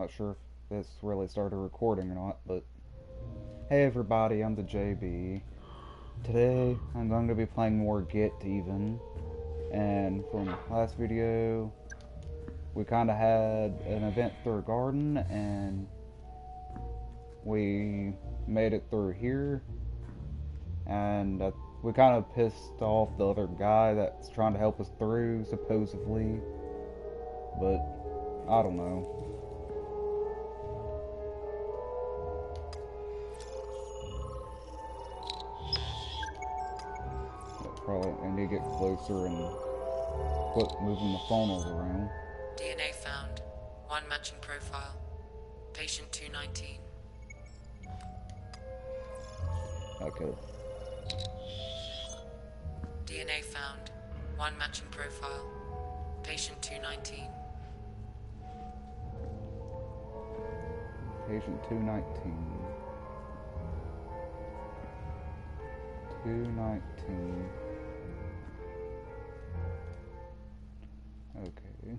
Not sure if this really started recording or not, but hey everybody, I'm the JB. Today I'm going to be playing more Get Even, and from last video we kind of had an event through a garden and we made it through here, and we kind of pissed off the other guy that's trying to help us through, supposedly, but I don't know. Probably I need to get closer and quit moving the phone all around. DNA found. One matching profile. Patient 219. Okay. DNA found. One matching profile. Patient 219. Patient 219. 219. Okay.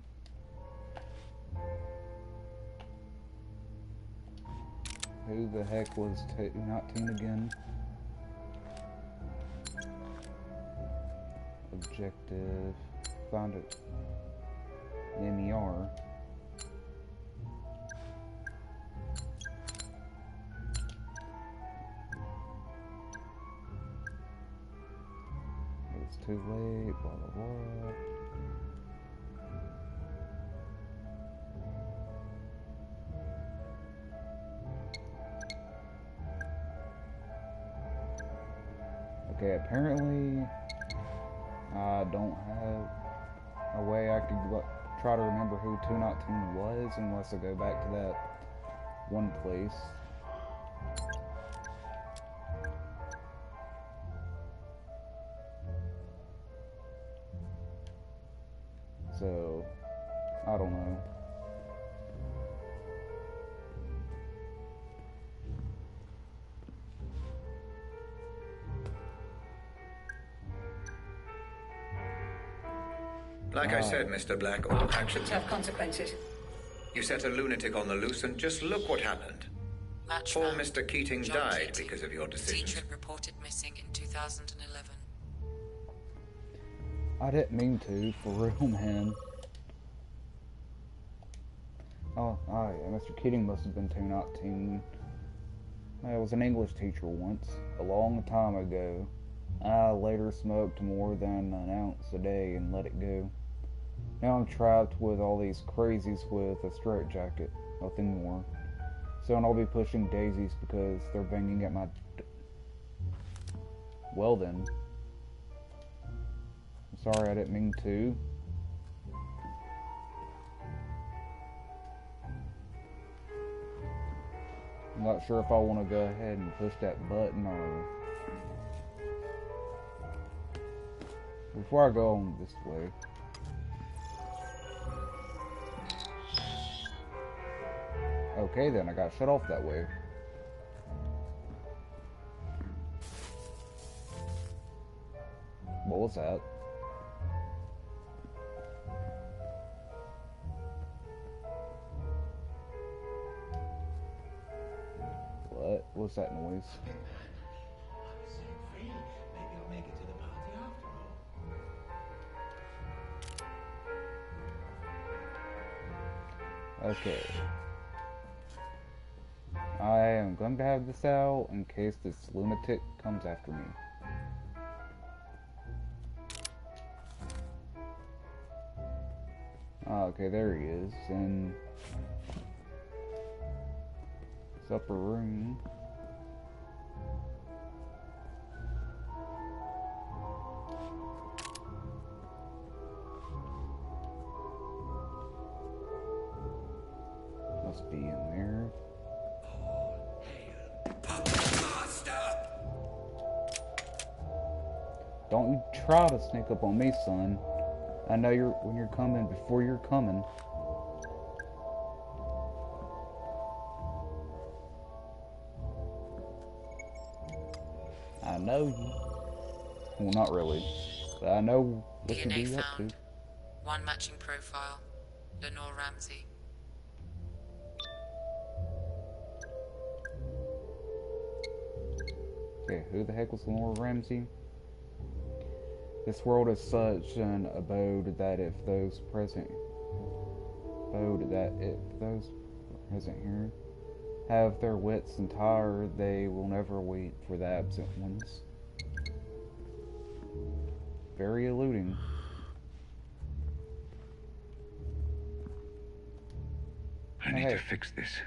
Who the heck was 219 again? Objective. Found it. MER. It's too late, blah blah blah. Okay, apparently I don't have a way I could try to remember who 219 was unless I go back to that one place. So, I don't know. Like I said, Mr. Black, all actions have consequences. You set a lunatic on the loose, and just look what happened. Match Poor found. Mr. Keating John died Keating. because of your decisions. Teacher reported missing in 2011. I didn't mean to, for real, man. Oh, Mr. Keating must have been 219. I was an English teacher once, a long time ago. I later smoked more than an ounce a day and let it go. Now I'm trapped with all these crazies with a straitjacket, nothing more. Soon I'll be pushing daisies because they're banging at my... Well then. I'm sorry, I didn't mean to. I'm not sure if I want to go ahead and push that button or... Before I go on this way. Okay then, I got shut off that way. What was that? What? What's that noise? Okay. I am going to have this out in case this lunatic comes after me. Okay, there he is, in this upper room. Must be in there. Don't you try to sneak up on me, son. I know when you're coming before you're coming. I know you. Well, not really. But I know what you DNA be up to. found. One matching profile. Lenore Ramsey. Okay, who the heck was Lenore Ramsey? This world is such an abode that if those present here have their wits entire, they will never wait for the absent ones. Very eluding. I need to fix this.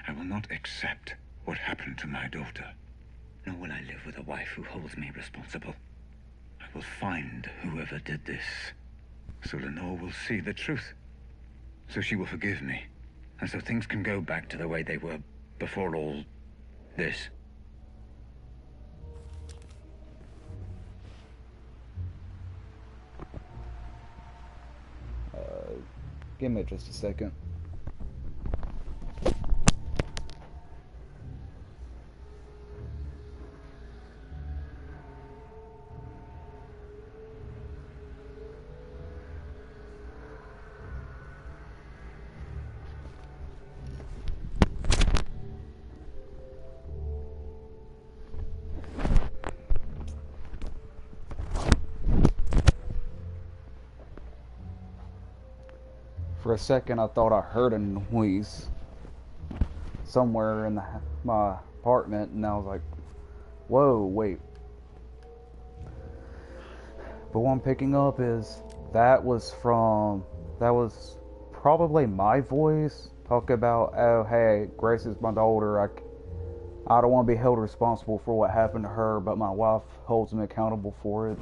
I will not accept what happened to my daughter. Nor will I live with a wife who holds me responsible. I will find whoever did this. So Lenore will see the truth. So she will forgive me. And so things can go back to the way they were before all this. Give me just a second. For a second, I thought I heard a noise somewhere in my apartment, and I was like, whoa, wait. But what I'm picking up is that was probably my voice talking about, oh, hey, Grace is my daughter. I don't want to be held responsible for what happened to her, but my wife holds me accountable for it.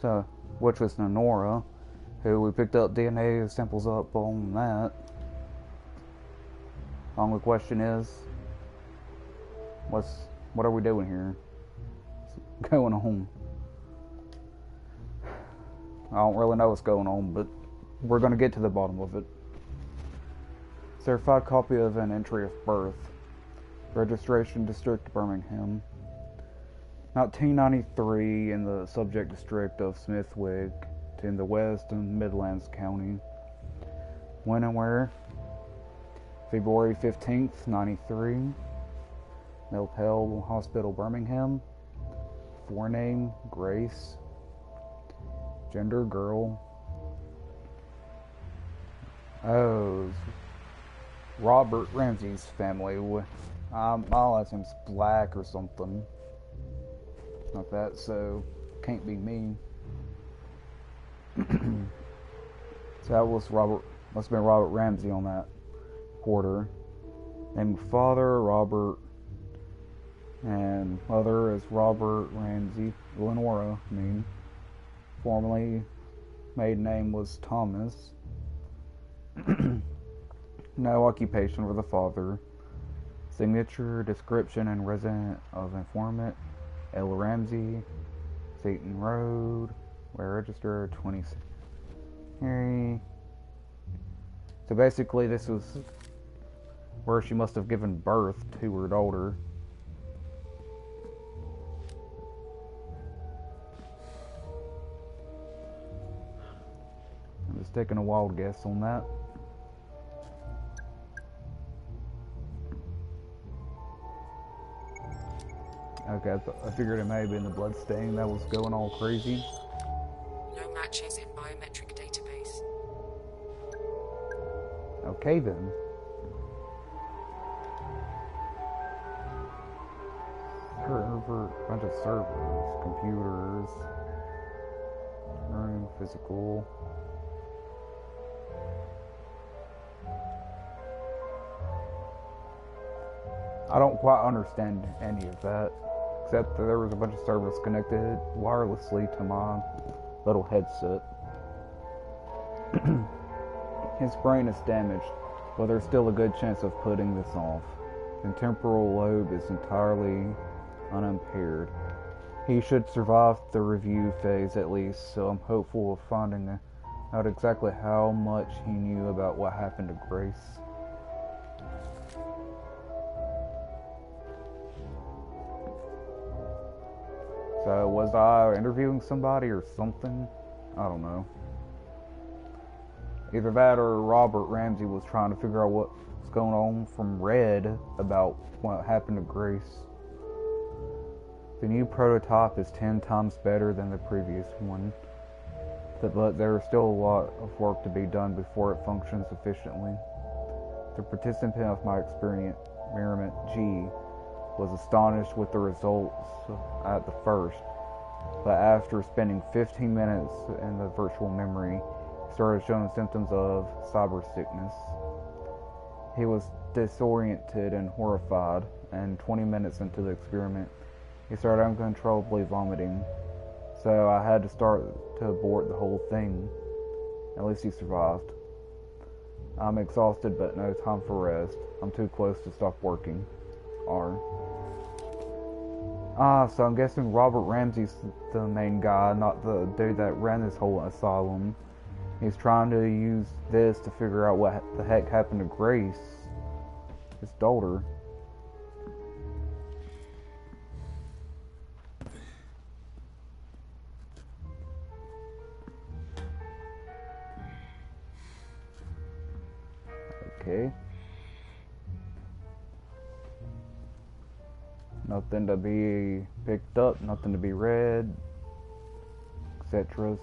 So, which was Nonora, who we picked up DNA samples up on that. Only question is, what are we doing here? What's going on? I don't really know what's going on, but we're going to get to the bottom of it. Certified copy of an entry of birth. Registration District, Birmingham. 1993 in the subject district of Smithwick, in the West and Midlands County. When and where? February 15th, 93. Milpel Hospital, Birmingham. Forename, Grace. Gender, girl. Oh, Robert Ramsey's family. My last name's Black or something like that, so can't be me. So that was must have been Robert Ramsey on that quarter. Name of father, Robert, and mother is Robert Ramsey, Lenora, formerly maiden name was Thomas. No occupation for the father. Signature, description, and resident of informant, L. Ramsey, Seaton Road, where register 26. So basically this was where she must have given birth to her daughter. I'm just taking a wild guess on that. Okay, I figured it may have been the blood stain that was going all crazy. No matches in biometric database. Okay then. Bunch of servers, computers, room, physical. I don't quite understand any of that, except that there was a bunch of servers connected wirelessly to my little headset. His brain is damaged, but there's still a good chance of putting this off. The temporal lobe is entirely unimpaired. He should survive the review phase at least, so I'm hopeful of finding out exactly how much he knew about what happened to Grace. So was I interviewing somebody or something? I don't know. Either that or Robert Ramsey was trying to figure out what was going on from Red about what happened to Grace. The new prototype is 10 times better than the previous one, but there is still a lot of work to be done before it functions efficiently. The participant of my experiment, G, was astonished with the results at the first, but after spending 15 minutes in the virtual memory, he started showing symptoms of cyber sickness. He was disoriented and horrified, and 20 minutes into the experiment, he started uncontrollably vomiting. So I had to start to abort the whole thing. At least he survived. I'm exhausted, but no time for rest. I'm too close to stop working. R. So I'm guessing Robert Ramsey's the main guy, not the dude that ran this whole asylum. He's trying to use this to figure out what the heck happened to Grace, his daughter. Okay. Nothing to be picked up, nothing to be read, etc.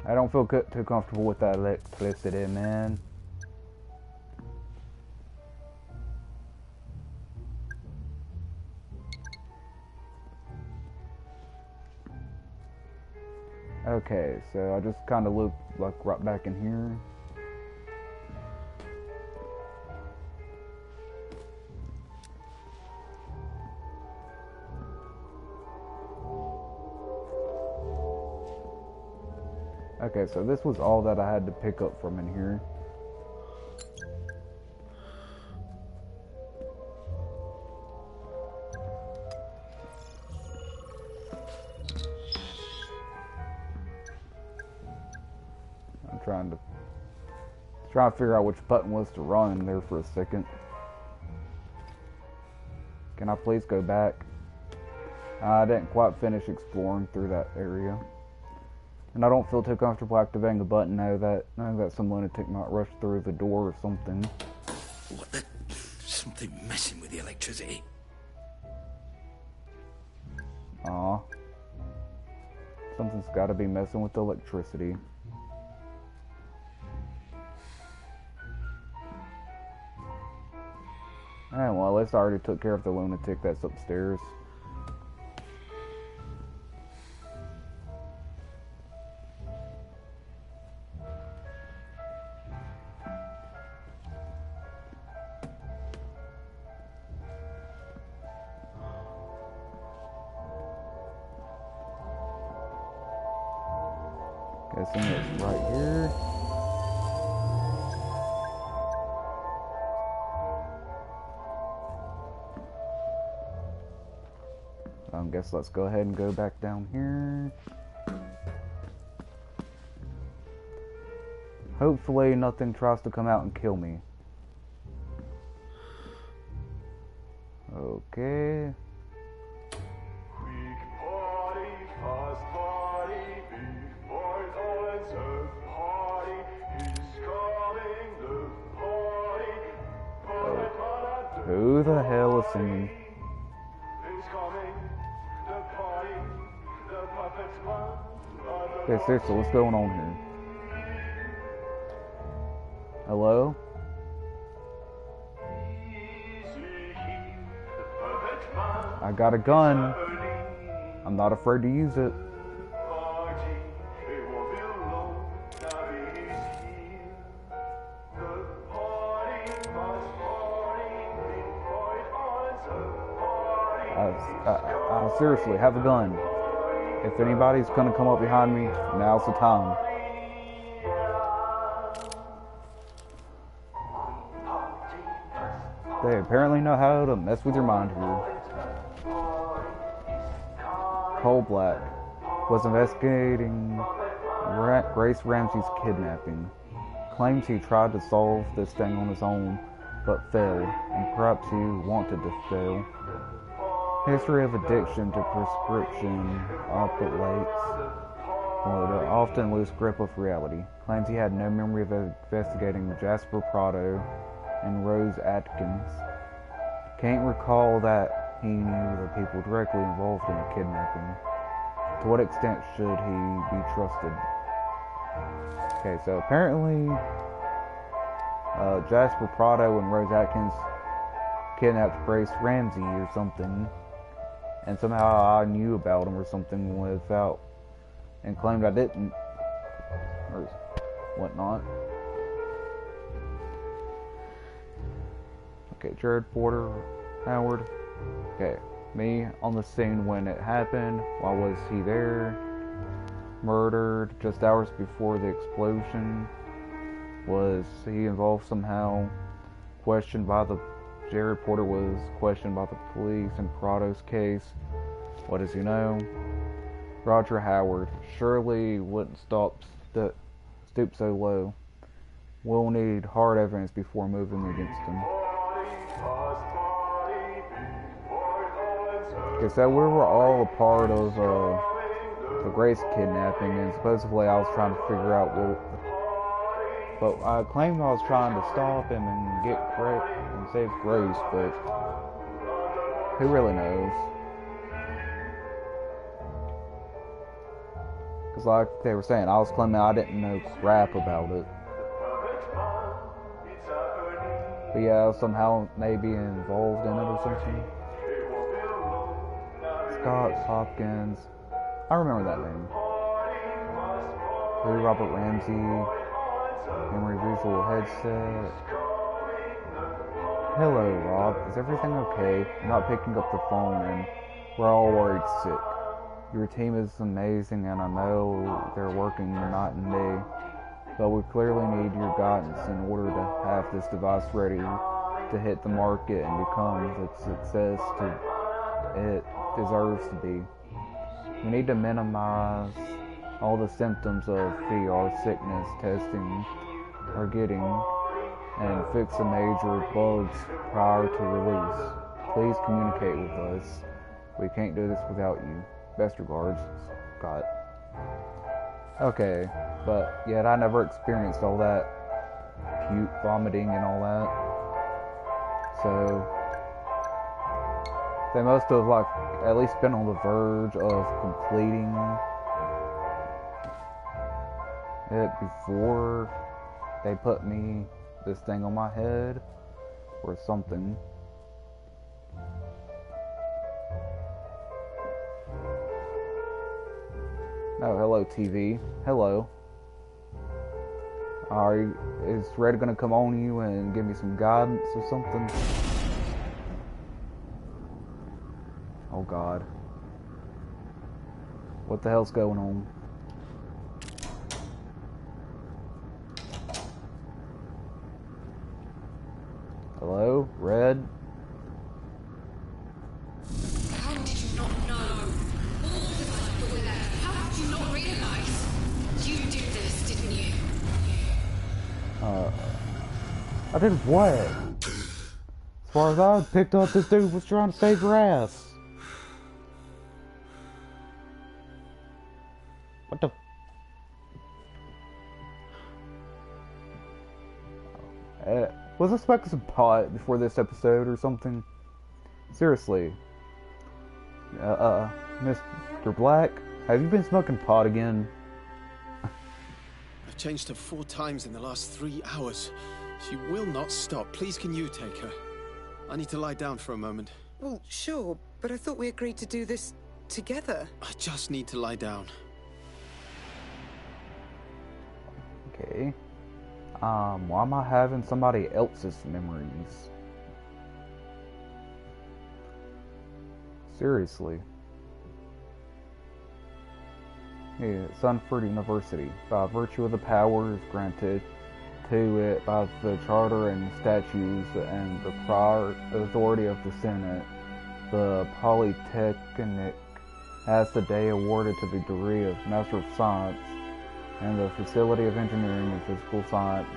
I don't feel too comfortable with that electricity, man. Okay, so I just kind of loop like right back in here. Okay, so this was all that I had to pick up from in here. I'm trying to figure out which button was to run there for a second. Can I please go back? I didn't quite finish exploring through that area. And I don't feel too comfortable activating the button now that some lunatic might rush through the door or something. What the? Something messing with the electricity. Aw. Something's gotta be messing with the electricity. Eh, well, at least I already took care of the lunatic that's upstairs. Guessing it's right here. I guess let's go ahead and go back down here. Hopefully nothing tries to come out and kill me. Okay. Who the hell is singing? Okay, seriously, what's going on here? Hello? I got a gun. I'm not afraid to use it. I seriously have a gun. If anybody's gonna come up behind me, now's the time. They apparently know how to mess with your mind here. Cole Black was investigating Grace Ramsey's kidnapping. Claims he tried to solve this thing on his own, but failed, and perhaps he wanted to fail. History of addiction to prescription opiates would often lose grip of reality. Claims he had no memory of investigating Jasper Prado and Rose Atkins. Can't recall that he knew the people directly involved in the kidnapping. To what extent should he be trusted? Okay, so apparently Jasper Prado and Rose Atkins kidnapped Grace Ramsey or something, and somehow I knew about him or something without, and claimed I didn't, or whatnot. Okay, Jared Porter, Howard. Okay, me on the scene when it happened. Why was he there? Murdered just hours before the explosion. Was he involved somehow? Questioned by the... Jared Porter was questioned by the police in Prado's case. What does he know? Roger Howard. Surely wouldn't stoop so low. We'll need hard evidence before moving against him. Okay, so we were all a part of the Grace kidnapping, and supposedly I was trying to figure out what... But I claimed I was trying to stop him and get and save Grace, but who really knows? Because like they were saying, I was claiming I didn't know crap about it. But yeah, somehow maybe involved in it or something. Scott Hopkins. I remember that name. Who? Robert Ramsey. Memory visual headset. Hello, Rob. Is everything okay? I'm not picking up the phone and we're all worried sick. Your team is amazing and I know they're working night and day. But we clearly need your guidance in order to have this device ready to hit the market and become the success it deserves to be. We need to minimize all the symptoms of VR sickness testing are getting and fix the major bugs prior to release. Please communicate with us. We can't do this without you. Best regards, Scott. Okay, but yet I never experienced all that puke, vomiting, and all that. So they must have like at least been on the verge of completing it before they put me this thing on my head or something. Oh, hello TV. Hello. Is Red gonna come on you and give me some guidance or something? Oh God. What the hell's going on? Hello? Red? How did you not know? All the people were there. How did you not realize? You did this, didn't you? I did what? As far as I picked up, this dude was trying to save her ass. What the? Was I smoking some pot before this episode or something? Seriously. Mr. Black, have you been smoking pot again? I've changed her 4 times in the last 3 hours. She will not stop. Please, can you take her? I need to lie down for a moment. Well, sure, but I thought we agreed to do this together. I just need to lie down. Okay. Why am I having somebody else's memories? Seriously. Yeah, Sunford University. By virtue of the powers granted to it by the Charter and Statutes and the prior authority of the Senate, the Polytechnic has today awarded to the degree of Master of Science and the Facility of Engineering and Physical Science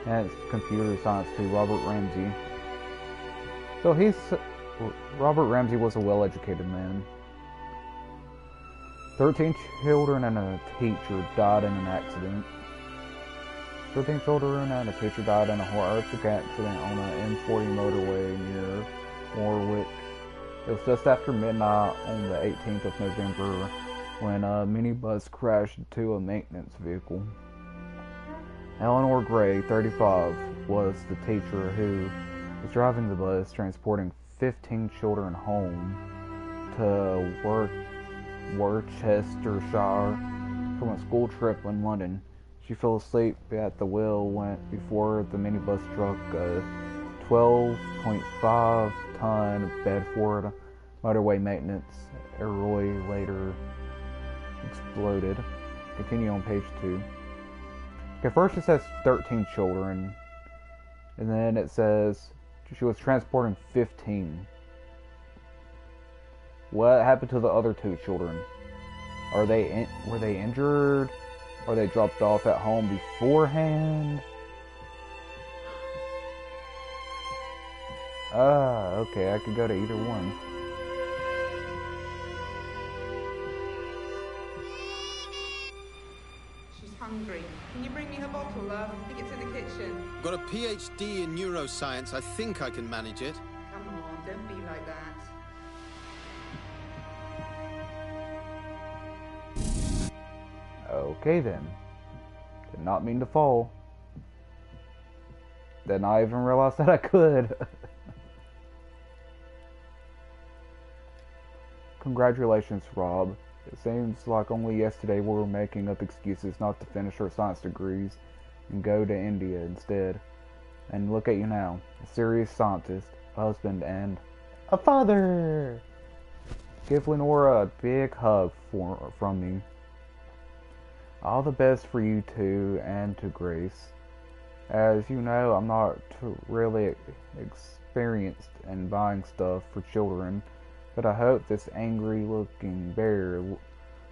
and Computer Science to Robert Ramsey. So Robert Ramsey was a well-educated man. 13 children and a teacher died in an accident. 13 children and a teacher died in a horrific accident on an M40 motorway near Warwick, It was just after midnight on the 18th of November when a minibus crashed into a maintenance vehicle. Eleanor Gray, 35, was the teacher who was driving the bus transporting 15 children home to Worcestershire from a school trip in London. She fell asleep at the wheel before the minibus struck a 12.5-ton Bedford motorway maintenance alloy later exploded. Continue on page 2. Okay, first it says 13 children, and then it says she was transporting 15. What happened to the other 2 children? Were they injured? Or they dropped off at home beforehand? Okay, I could go to either one. She's hungry. Can you bring me her bottle, love? I think it's in the kitchen. Got a PhD in neuroscience. I think I can manage it. Come on, don't be like that. Okay then. Did not mean to fall. Did not even realize that I could. Congratulations, Rob. It seems like only yesterday we were making up excuses not to finish our science degrees and go to India instead. And look at you now, a serious scientist, a husband, and a father! Give Lenora a big hug from me. All the best for you two and to Grace. As you know, I'm not really experienced in buying stuff for children, but I hope this angry-looking bear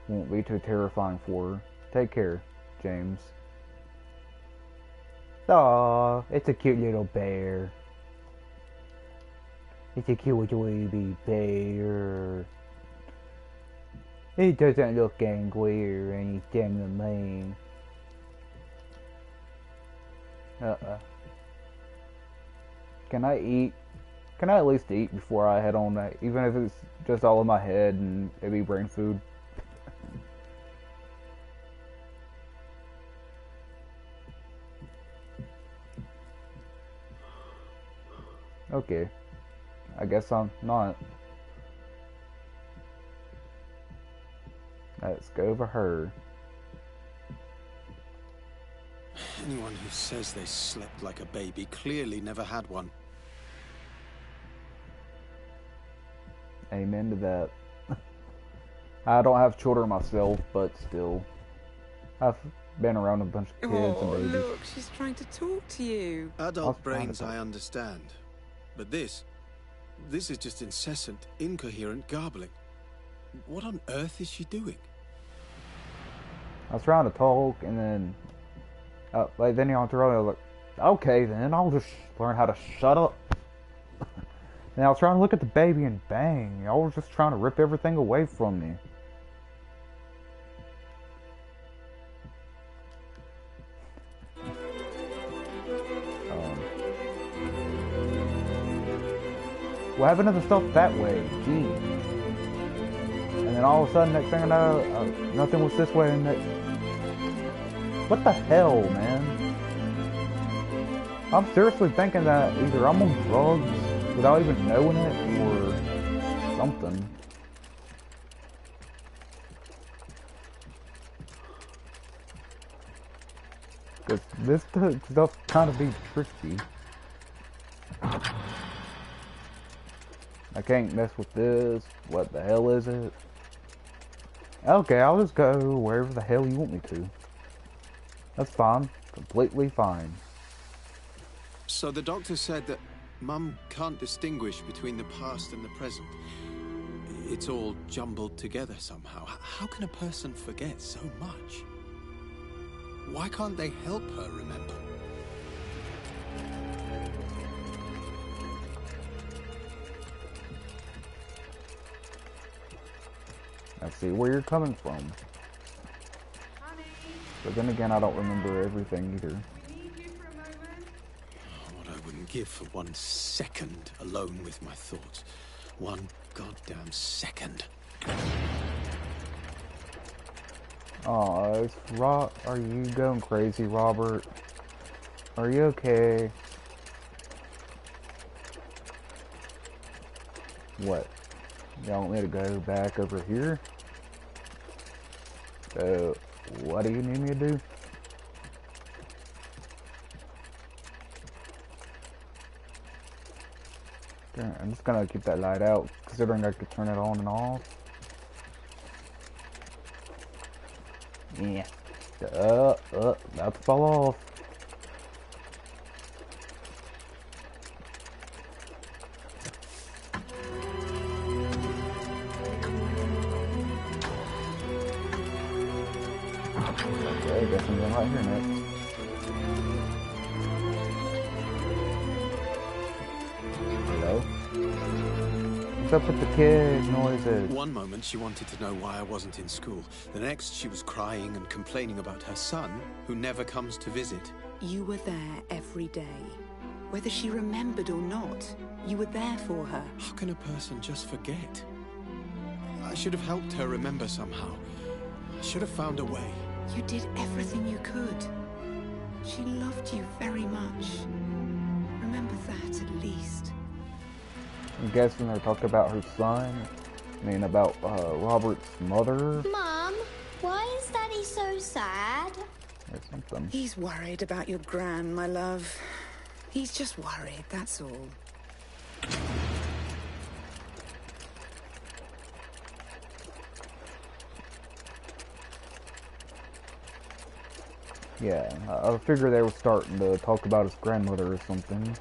won't be too terrifying for her. Take care, James. Aw, it's a cute little bear. It's a cute baby bear. He doesn't look angry or anything to me. Can I eat? Can I at least eat before I head on that? Even if it's just all in my head and it'd be brain food. Okay. I guess I'm not. Let's go for her. Anyone who says they slept like a baby clearly never had one. Amen to that. I don't have children myself, but still. I've been around a bunch of kids and babies. Look, she's trying to talk to you. Adult brains, I understand. But this is just incessant, incoherent garbling. What on earth is she doing? I was trying to talk, and then, then you throw it. I was like, okay, then I'll just learn how to shut up. And I was trying to look at the baby and bang, I was just trying to rip everything away from me. What happened to the stuff that way? Gee. And then all of a sudden, next thing I know, nothing was this way, and next. What the hell, man? I'm seriously thinking that either I'm on drugs without even knowing it, or something. Because this stuff kind of be tricky. I can't mess with this. What the hell is it? Okay, I'll just go wherever the hell you want me to. That's fine. Completely fine. So the doctor said that Mum can't distinguish between the past and the present. It's all jumbled together somehow. How can a person forget so much? Why can't they help her remember? I see where you're coming from. Honey, But then again, I don't remember everything either. we need you for a moment. What I wouldn't give for 1 second alone with my thoughts. one goddamn second. Oh, are you going crazy, Robert? Are you okay? What? Y'all want me to go back over here? So, what do you need me to do? I'm just gonna keep that light out, considering I could turn it on and off. Yeah. About to fall off. Okay, I guess I'm going right here next. Hello? What's up with the kid noises? One moment she wanted to know why I wasn't in school. The next she was crying and complaining about her son, who never comes to visit. You were there every day. Whether she remembered or not, you were there for her. How can a person just forget? I should have helped her remember somehow. I should have found a way. You did everything you could. She loved you very much. Remember that at least. I'm guessing they're talking about her son. I mean, about Robert's mother. Mom, why is Daddy so sad? Or something. He's worried about your gran, my love. He's just worried, that's all. Yeah, I figured they were starting to talk about his grandmother or something.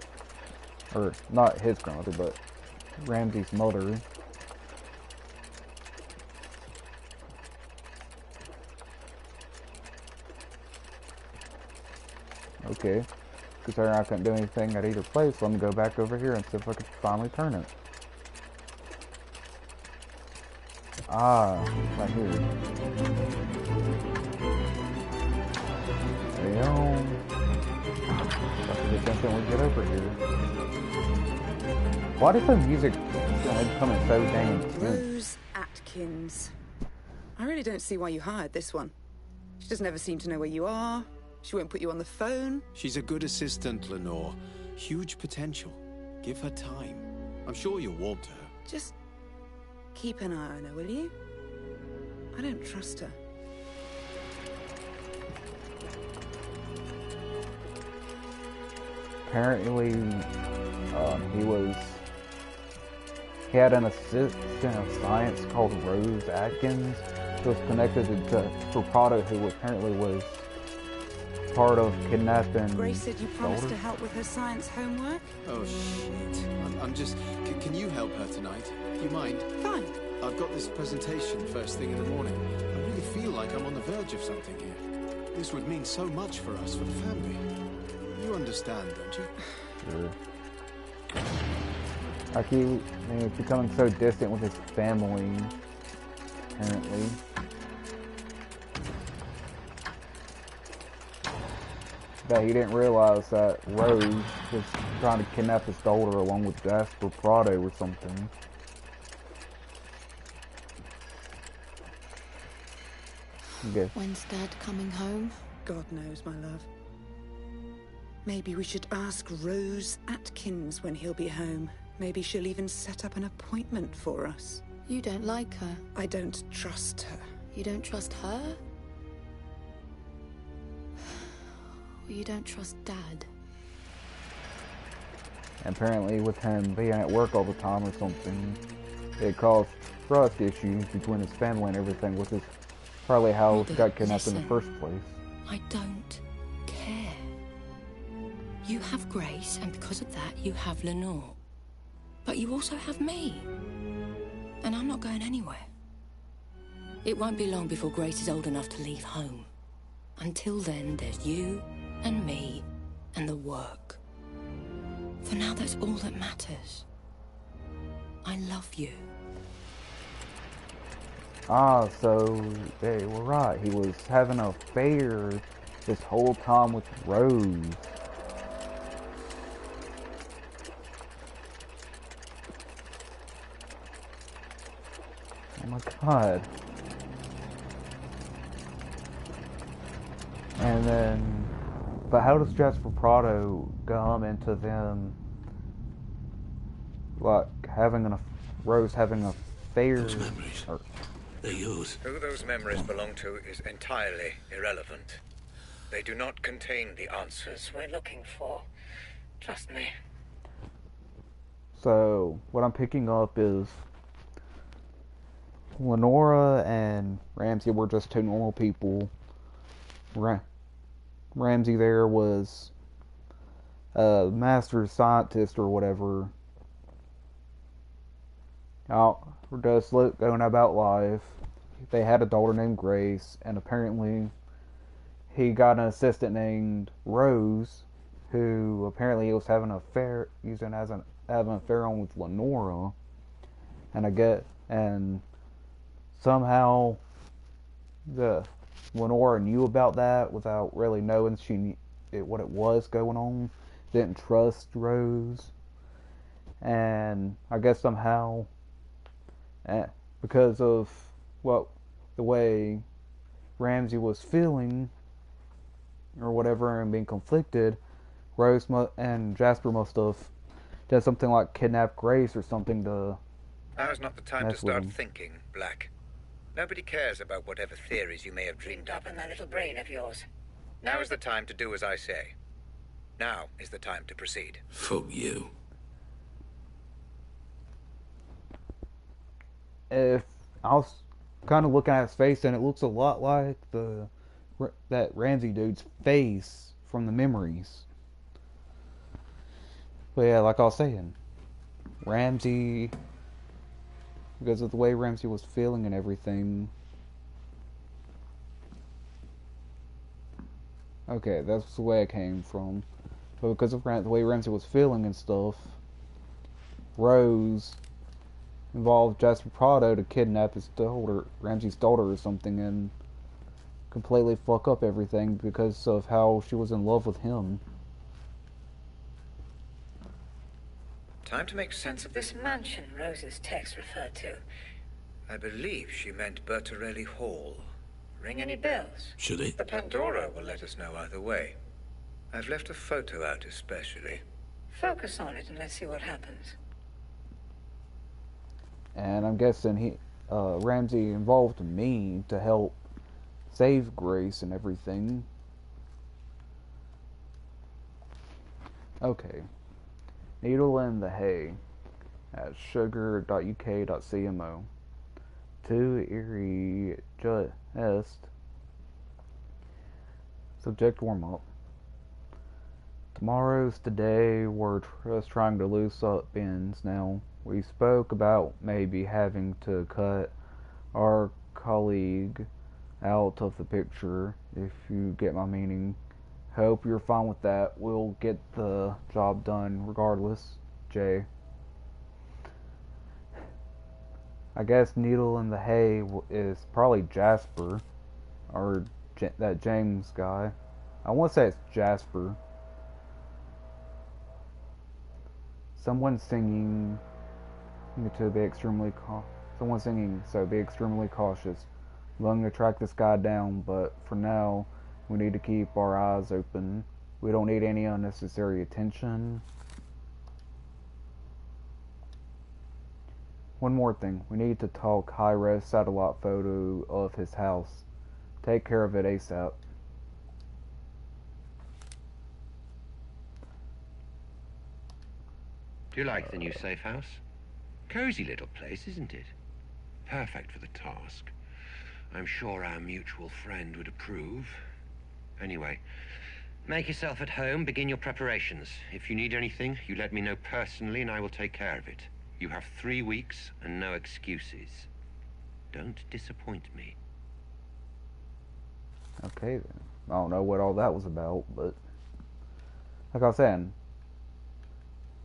Or, not his grandmother, but Ramsey's mother. Okay. Considering I couldn't do anything at either place, let me go back over here and see if I can finally turn it. Ah, right here. There you go. Let's we get over here. Why does the music come in so dang intense? Rose Atkins. I really don't see why you hired this one. She doesn't ever seem to know where you are. She won't put you on the phone. She's a good assistant, Lenore. Huge potential. Give her time. I'm sure you'll want her. Just keep an eye on her, will you? I don't trust her. Apparently, he had an assistant of science called Rose Atkins, who was connected to Prada, who apparently was part of kidnapping. Grace said you promised to help with her science homework? Oh, shit. I'm just... Can you help her tonight? Do you mind? Fine. I've got this presentation first thing in the morning. I really feel like I'm on the verge of something here. This would mean so much for us, for the family. You understand, don't you? Sure. Like he's becoming so distant with his family, apparently. That he didn't realize that Rose was trying to kidnap his daughter along with Jasper Prado or something. When's Dad coming home? God knows, my love. Maybe we should ask Rose Atkins when he'll be home. Maybe she'll even set up an appointment for us. You don't like her. I don't trust her. You don't trust her? Or you don't trust Dad? Apparently with him being at work all the time or something, it caused trust issues between his family and everything, which is probably how he got kidnapped in the first place. I don't care. You have Grace, and because of that, you have Lenore. But you also have me. And I'm not going anywhere. It won't be long before Grace is old enough to leave home. Until then, there's you and me and the work. For now, that's all that matters. I love you. Ah, so they were right. He was having an affair this whole time with Rose. Oh my god. And then, but how does Jasper Prado come into them, like, Rose having an affair? Those memories, they're yours. Who those memories belong to is entirely irrelevant. They do not contain the answers we're looking for. Trust me. So, what I'm picking up is Lenora and Ramsey were just two normal people. Ramsey there was a master scientist or whatever. Just going about life. They had a daughter named Grace, and apparently he got an assistant named Rose, who apparently he was having an affair, having an affair on with Lenora, and somehow the Lenora knew about that without really knowing what it was going on. Didn't trust Rose, and I guess somehow, because of the way Ramsey was feeling or whatever and being conflicted, Rose and Jasper must have done something like kidnap Grace or something to. Now's not the time to start thinking, Black. Nobody cares about whatever theories you may have dreamed up in that little brain of yours. Now is the time to do as I say. Now is the time to proceed. Fuck you. If I was kind of looking at his face, and it looks a lot like that Ramsey dude's face from the memories. But yeah, like I was saying, Ramsey, because of the way Ramsey was feeling and everything. Okay, that's the way it came from. But because of the way Ramsey was feeling and stuff, Rose involved Jasper Prado to kidnap Ramsey's daughter or something, and completely fuck up everything because of how she was in love with him. Time to make sense of this mansion Rose's text referred to. I believe she meant Bertarelli Hall. Ring any bells? Should it? The Pandora will let us know either way. I've left a photo out especially. Focus on it and let's see what happens. And I'm guessing Ramsey involved me to help save Grace and everything. Okay. Needle in the hay at sugar.uk.cmo. To Erie Est. Subject warm up. Tomorrow's today. We're just trying to loose up ends now. We spoke about maybe having to cut our colleague out of the picture, if you get my meaning. Hope you're fine with that. We'll get the job done regardless, Jay. I guess Needle in the Hay is probably Jasper, or that James guy. I want to say it's Jasper. Someone singing to be extremely someone singing, so be extremely cautious. I'm going to track this guy down, but for now, we need to keep our eyes open. We don't need any unnecessary attention. One more thing, we need to talk high-res satellite photo of his house. Take care of it ASAP. Do you like the new safe house? Cozy little place, isn't it? Perfect for the task. I'm sure our mutual friend would approve. Anyway, make yourself at home, begin your preparations. If you need anything, you let me know personally and I will take care of it. You have 3 weeks and no excuses. Don't disappoint me. Okay then. I don't know what all that was about, but like I was saying,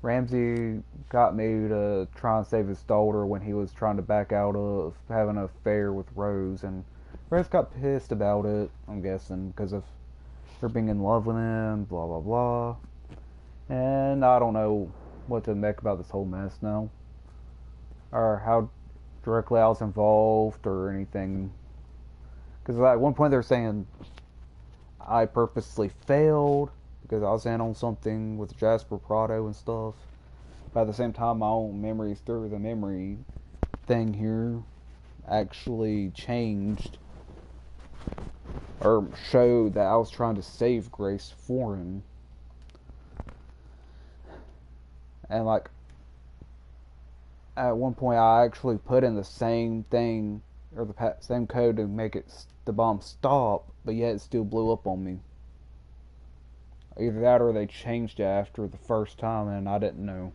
Ramsey got me to try and save his daughter when he was trying to back out of having an affair with Rose, and Rose got pissed about it, I'm guessing, because of her being in love with him, blah blah blah. And I don't know what to make about this whole mess now. Or how directly I was involved or anything. Because at one point they were saying I purposely failed because I was in on something with Jasper Prado and stuff. But at the same time, my own memories through the memory thing here actually changed or showed that I was trying to save Grace for him. And like at one point I actually put in the same thing or the same code to make the bomb stop, but yet it still blew up on me. Either that or they changed it after the first time and I didn't know.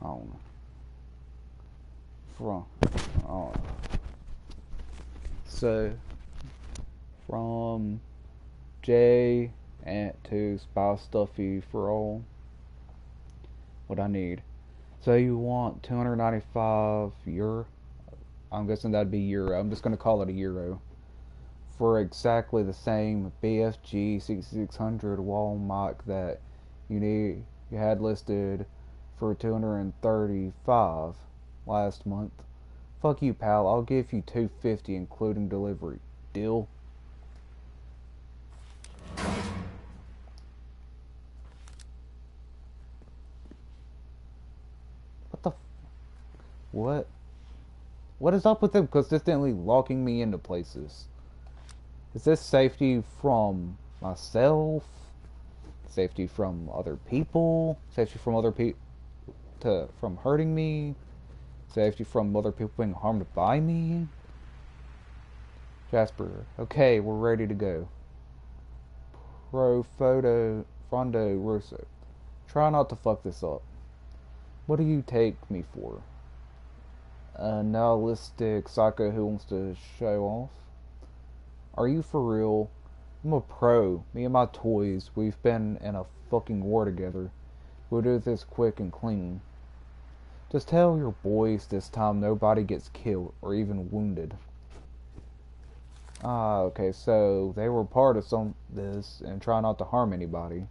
I don't know. So from J and to Spy Stuffy for all. What I need. So you want 295 euro? I'm guessing that'd be euro. I'm just gonna call it a euro. For exactly the same BFG 6600 wall mic that you had listed for 235 last month. Fuck you, pal. I'll give you 250 including delivery. Deal? What? What is up with them consistently locking me into places? Is this safety from myself? Safety from other people? Safety from other people from hurting me? Safety from other people being harmed by me? Jasper, okay, we're ready to go. Frondo Russo. Try not to fuck this up. What do you take me for? A nihilistic psycho who wants to show off? Are you for real? I'm a pro. Me and my toys, we've been in a fucking war together. We'll do this quick and clean. Just tell your boys this time nobody gets killed or even wounded. Ah, okay, so they were part of this and try not to harm anybody.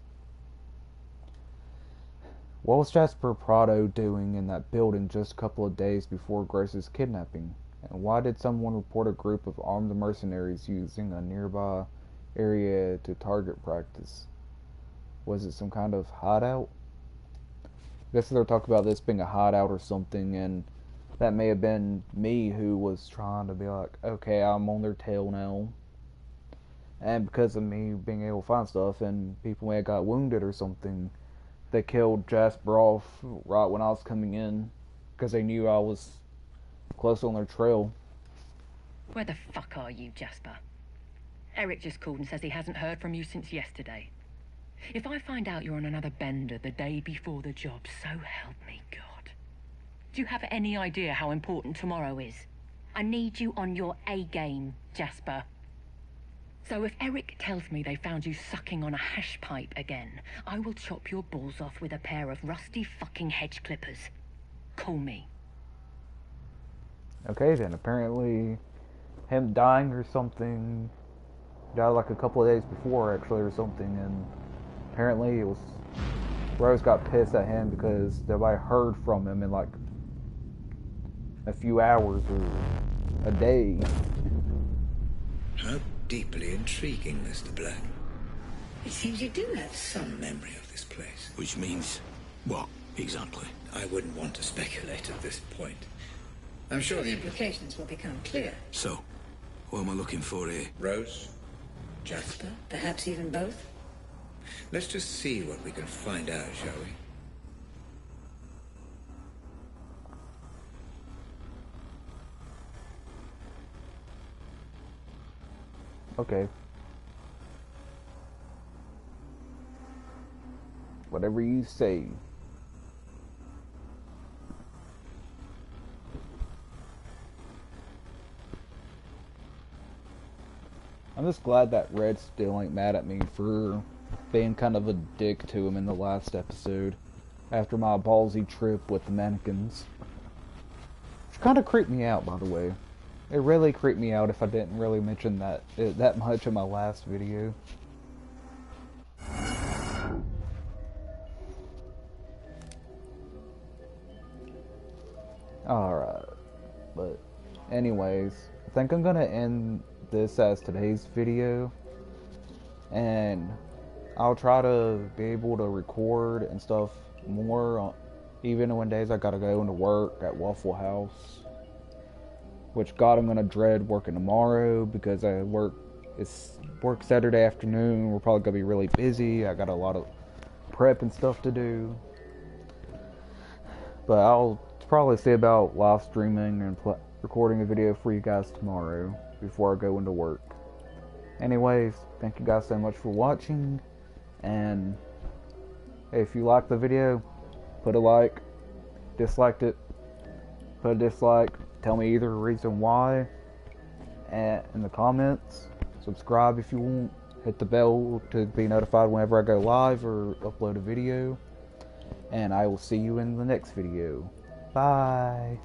What was Jasper Prado doing in that building just a couple of days before Grace's kidnapping? And why did someone report a group of armed mercenaries using a nearby area to target practice? Was it some kind of hideout? I guess they're talking about this being a hideout or something, and that may have been me who was trying to be like, okay, I'm on their tail now. And because of me being able to find stuff, and people may have got wounded or something, they killed Jasper off right when I was coming in because they knew I was close on their trail. Where the fuck are you, Jasper? Eric just called and says he hasn't heard from you since yesterday. If I find out you're on another bender the day before the job, so help me God. Do you have any idea how important tomorrow is? I need you on your A game, Jasper. So if Eric tells me they found you sucking on a hash pipe again, I will chop your balls off with a pair of rusty fucking hedge clippers. Call me. Okay then, apparently him dying or something, died like a couple of days before actually or something, and apparently it was, Rose got pissed at him because nobody heard from him in like a few hours or a day. How deeply intriguing, Mr. Black. It seems you do have some memory of this place. Which means what, exactly? I wouldn't want to speculate at this point. I'm sure the implications will become clear. So, what am I looking for here? Rose? Jasper? Perhaps even both? Let's just see what we can find out, shall we? Okay. Whatever you say. I'm just glad that Red still ain't mad at me for being kind of a dick to him in the last episode after my ballsy trip with the mannequins. Which kind of creeped me out, by the way. It really creeped me out if I didn't really mention that much in my last video. Alright. But anyways, I think I'm gonna end this as today's video, and I'll try to be able to record and stuff more, even when days I gotta go into work at Waffle House. Which, God, I'm gonna dread working tomorrow because it's work Saturday afternoon. We're probably gonna be really busy. I got a lot of prep and stuff to do. But I'll probably see about live streaming and recording a video for you guys tomorrow before I go into work. Anyways, thank you guys so much for watching, and if you liked the video, put a like. Disliked it, put a dislike. Tell me either reason why in the comments. Subscribe if you want. Hit the bell to be notified whenever I go live or upload a video. And I will see you in the next video. Bye.